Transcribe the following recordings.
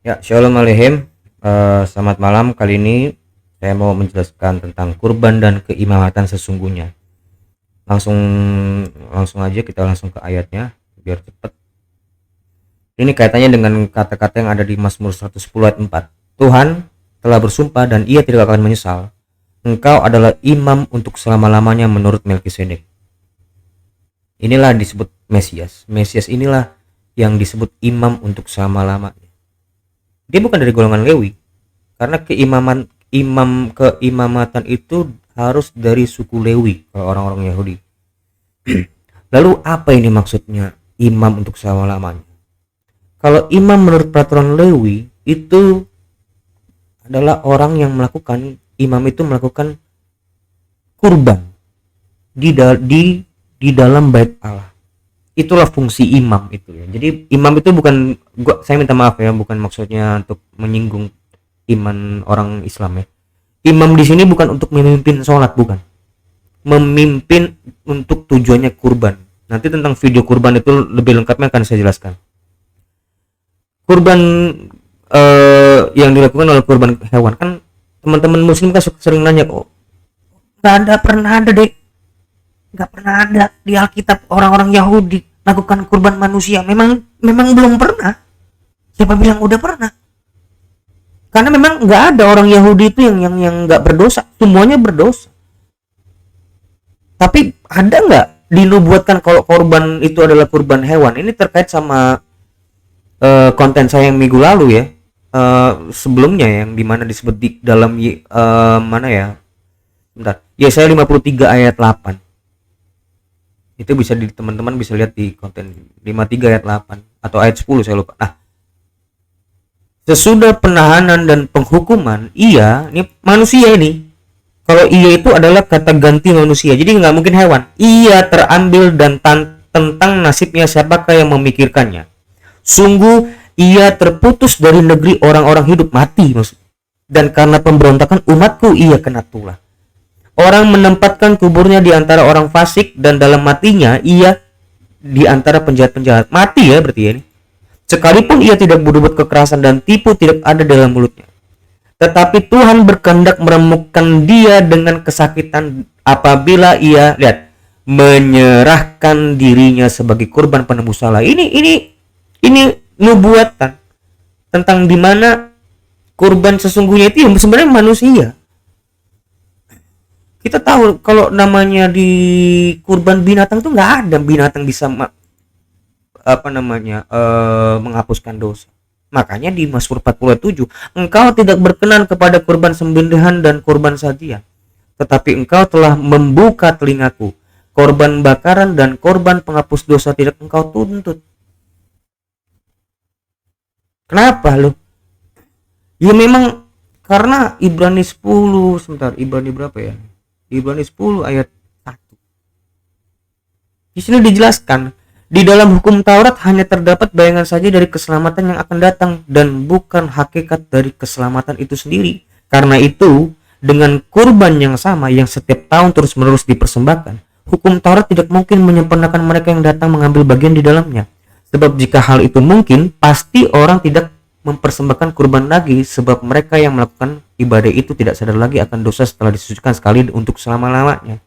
Ya, Shalom Aleichem. Selamat malam. Kali ini saya mau menjelaskan tentang kurban dan keimamatan sesungguhnya. Langsung langsung aja kita langsung ke ayatnya biar cepat. Ini kaitannya dengan kata-kata yang ada di Mazmur 110 ayat 4. Tuhan telah bersumpah dan ia tidak akan menyesal. Engkau adalah imam untuk selama-lamanya menurut Melkisedek. Inilah disebut Mesias. Mesias inilah yang disebut imam untuk selama-lamanya. Dia bukan dari golongan Lewi, karena keimamatan itu harus dari suku Lewi kalau orang-orang Yahudi. Lalu apa ini maksudnya imam untuk selama-lamanya? Kalau imam menurut peraturan Lewi itu adalah orang yang melakukan, imam itu melakukan kurban di dalam bait Allah. Itulah fungsi imam itu ya. Jadi imam itu bukan, saya minta maaf ya, bukan maksudnya untuk menyinggung iman orang Islam ya. Imam di sini bukan untuk memimpin sholat, bukan. Memimpin untuk tujuannya kurban. Nanti tentang video kurban itu lebih lengkapnya akan saya jelaskan. Kurban yang dilakukan oleh kurban hewan kan teman-teman muslim kan sering nanya, kok nggak pernah ada di Alkitab orang-orang Yahudi lakukan kurban manusia. Memang belum pernah. Siapa bilang udah pernah? Karena memang nggak ada orang Yahudi itu yang nggak berdosa. Semuanya berdosa. Tapi ada nggak dinubuatkan kalau korban itu adalah kurban hewan? Ini terkait sama konten saya yang minggu lalu ya. Sebelumnya yang dimana disebut di dalam mana ya? Bentar. Yesaya 53 ayat 8. Itu bisa teman-teman bisa lihat di konten 53 ayat 8 atau ayat 10, saya lupa. Nah, sesudah penahanan dan penghukuman, ini manusia ini. Kalau ia itu adalah kata ganti manusia, jadi nggak mungkin hewan. Ia terambil dan tentang nasibnya siapakah yang memikirkannya. Sungguh ia terputus dari negeri orang-orang hidup, mati maksud. Dan karena pemberontakan umatku ia kena tulah. Orang menempatkan kuburnya di antara orang fasik, dan dalam matinya ia di antara penjahat-penjahat. Mati ya berarti ini. Sekalipun ia tidak berbuat kekerasan dan tipu tidak ada dalam mulutnya. Tetapi Tuhan berkehendak meremukkan dia dengan kesakitan apabila ia menyerahkan dirinya sebagai kurban penebus salah. Ini nubuatan tentang dimana kurban sesungguhnya itu yang sebenarnya manusia. Kita tahu kalau namanya di kurban binatang tuh nggak ada binatang bisa menghapuskan dosa. Makanya di Mazmur 47, engkau tidak berkenan kepada kurban sembelihan dan kurban sajian, tetapi engkau telah membuka telingaku. Korban bakaran dan korban penghapus dosa tidak engkau tuntut. Kenapa lo? Ya memang karena Ibrani 10, Ibrani berapa ya? Ibrani 10 ayat 1. Di sini dijelaskan, di dalam hukum Taurat hanya terdapat bayangan saja dari keselamatan yang akan datang dan bukan hakikat dari keselamatan itu sendiri. Karena itu, dengan kurban yang sama yang setiap tahun terus-menerus dipersembahkan, hukum Taurat tidak mungkin menyempurnakan mereka yang datang mengambil bagian di dalamnya. Sebab jika hal itu mungkin, pasti orang tidak mempersembahkan kurban lagi, sebab mereka yang melakukan ibadah itu tidak sadar lagi akan dosa setelah disucikan sekali untuk selama-lamanya.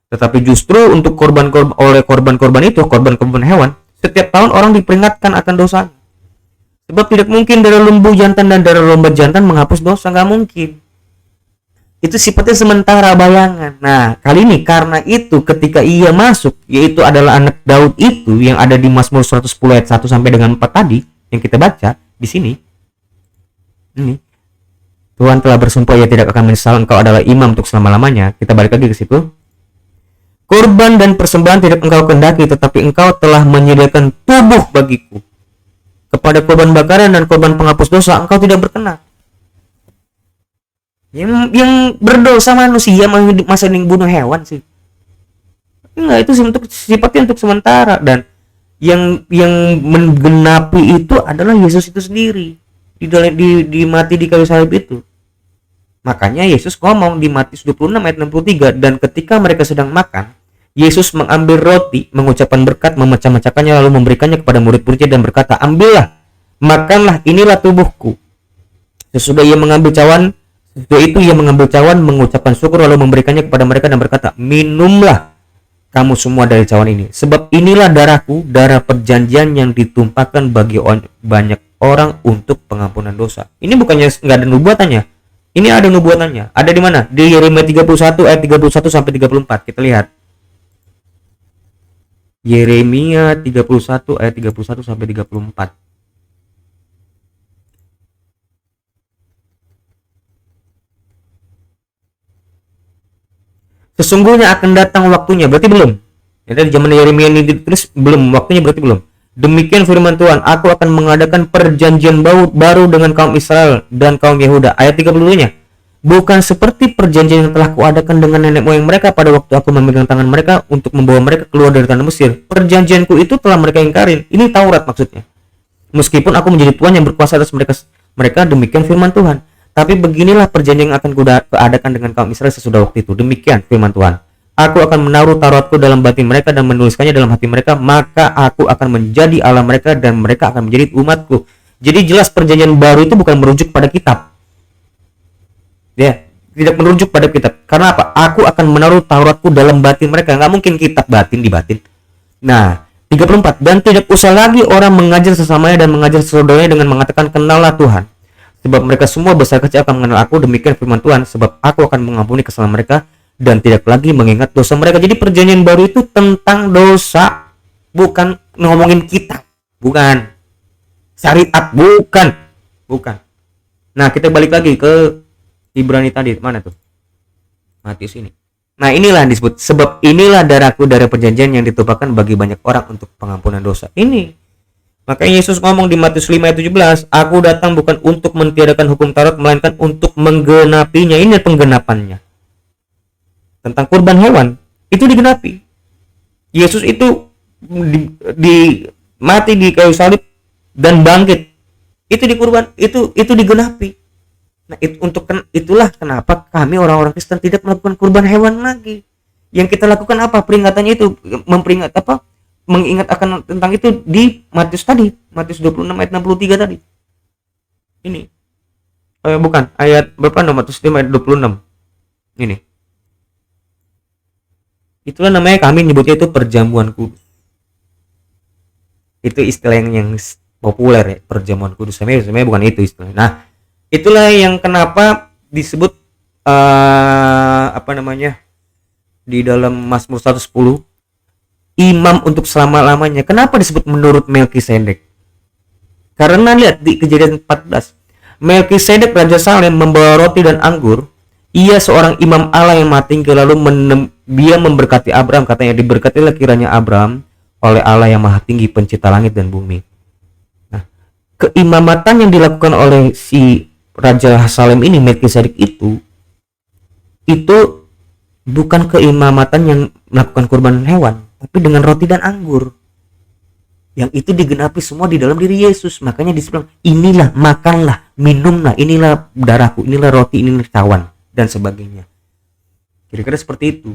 Tetapi justru untuk korban itu, korban hewan, setiap tahun orang diperingatkan akan dosa. Sebab tidak mungkin darah lembu jantan dan darah domba jantan menghapus dosa, nggak mungkin. Itu sifatnya sementara, bayangan. Nah, kali ini karena itu ketika ia masuk, yaitu adalah anak Daud itu yang ada di Mazmur 110 ayat 1 sampai dengan 4 tadi yang kita baca di sini. Ini Tuhan telah bersumpah ia tidak akan menyesal, engkau adalah imam untuk selama-lamanya. Kita balik lagi ke situ. Kurban dan persembahan tidak engkau kendaki, tetapi engkau telah menyediakan tubuh bagiku. Kepada korban bakaran dan korban penghapus dosa engkau tidak berkenan. Yang berdosa manusia masa bunuh hewan sih. Enggak, itu sifatnya untuk sementara, dan yang menggenapi itu adalah Yesus itu sendiri di mati di kayu salib itu. Makanya Yesus ngomong di Matius 26 ayat 63, dan ketika mereka sedang makan, Yesus mengambil roti, mengucapkan berkat, memecah-mecahkannya lalu memberikannya kepada murid-muridnya dan berkata, ambillah, Makanlah, inilah tubuhku. Sesudah itu ia mengambil cawan, mengucapkan syukur, lalu memberikannya kepada mereka dan berkata, minumlah kamu semua dari cawan ini, sebab inilah darahku, darah perjanjian yang ditumpahkan bagi banyak orang untuk pengampunan dosa. Ini bukannya nggak ada nubuatannya, ini ada nubuatannya. Ada di mana? Di Yeremia 31 ayat 31 sampai 34. Kita lihat. Yeremia 31 ayat 31 sampai 34. Sesungguhnya akan datang waktunya, berarti belum. Ya, di zaman Yeremia ini ditulis belum, waktunya berarti belum. Demikian firman Tuhan, aku akan mengadakan perjanjian baru dengan kaum Israel dan kaum Yehuda. Ayat 32-nya. Bukan seperti perjanjian yang telah kuadakan dengan nenek moyang mereka pada waktu aku memegang tangan mereka untuk membawa mereka keluar dari tanah Mesir. Perjanjianku itu telah mereka ingkarin. Ini Taurat maksudnya. Meskipun aku menjadi Tuhan yang berkuasa atas mereka, demikian firman Tuhan. Tapi beginilah perjanjian yang akan kuadakan dengan kaum Israel sesudah waktu itu. Demikian firman Tuhan. Aku akan menaruh Tauratku dalam batin mereka dan menuliskannya dalam hati mereka. Maka aku akan menjadi Allah mereka dan mereka akan menjadi umatku. Jadi jelas perjanjian baru itu bukan merujuk pada kitab. Ya, tidak merujuk pada kitab. Karena apa? Aku akan menaruh Tauratku dalam batin mereka. Nggak mungkin kitab batin di batin. Nah, 34. Dan tidak usah lagi orang mengajar sesamanya dan mengajar saudaranya dengan mengatakan, kenallah Tuhan. Sebab mereka semua besar kecil akan mengenal aku, demikian firman Tuhan. Sebab aku akan mengampuni kesalahan mereka dan tidak lagi mengingat dosa mereka. Jadi perjanjian baru itu tentang dosa, bukan ngomongin kitab, bukan syariat, bukan. Nah, kita balik lagi ke Ibrani tadi, mana tuh? Matius ini. Nah, inilah yang disebut, sebab inilah darahku, darah perjanjian yang ditumpahkan bagi banyak orang untuk pengampunan dosa. Ini makanya Yesus ngomong di Matius 5 ayat 17, aku datang bukan untuk mentiadakan hukum Taurat, melainkan untuk menggenapinya. Ini penggenapannya. Tentang kurban hewan, itu digenapi. Yesus itu mati di kayu salib dan bangkit. Itu dikurban, itu digenapi. Nah, itulah kenapa kami orang-orang Kristen tidak melakukan kurban hewan lagi. Yang kita lakukan apa? Peringatannya itu mengingat akan tentang itu di Matius tadi, Matius 26 ayat 63 tadi. Ini bukan ayat berapa, Matius 5 ayat 26. Ini. Itulah namanya, kami nyebutnya itu perjamuan kudus. Itu istilah yang populer ya, perjamuan kudus. Sebenarnya bukan itu istilahnya. Nah, itulah yang kenapa disebut di dalam Mazmur 110 imam untuk selama-lamanya. Kenapa disebut menurut Melkisedek? Karena lihat di Kejadian 14, Melkisedek Raja Salem membawa roti dan anggur. Ia seorang imam Allah yang maha tinggi, lalu dia memberkati Abraham. Katanya, diberkatilah kiranya Abraham oleh Allah yang maha tinggi, pencipta langit dan bumi. Nah, keimamatan yang dilakukan oleh si Raja Salem ini, Melkisedek itu bukan keimamatan yang melakukan kurban hewan, tapi dengan roti dan anggur. Yang itu digenapi semua di dalam diri Yesus. Makanya disebut, inilah, makanlah, minumlah, inilah darahku, inilah roti, inilah cawan, dan sebagainya. Kira-kira seperti itu.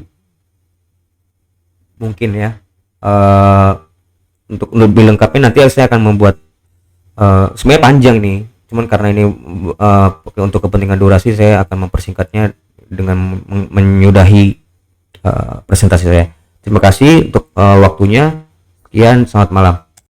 Mungkin ya. Untuk lebih lengkapnya nanti saya akan membuat, sebenarnya panjang nih. Cuman karena ini untuk kepentingan durasi, saya akan mempersingkatnya dengan menyudahi presentasi saya. Terima kasih untuk waktunya. Sekian, selamat malam.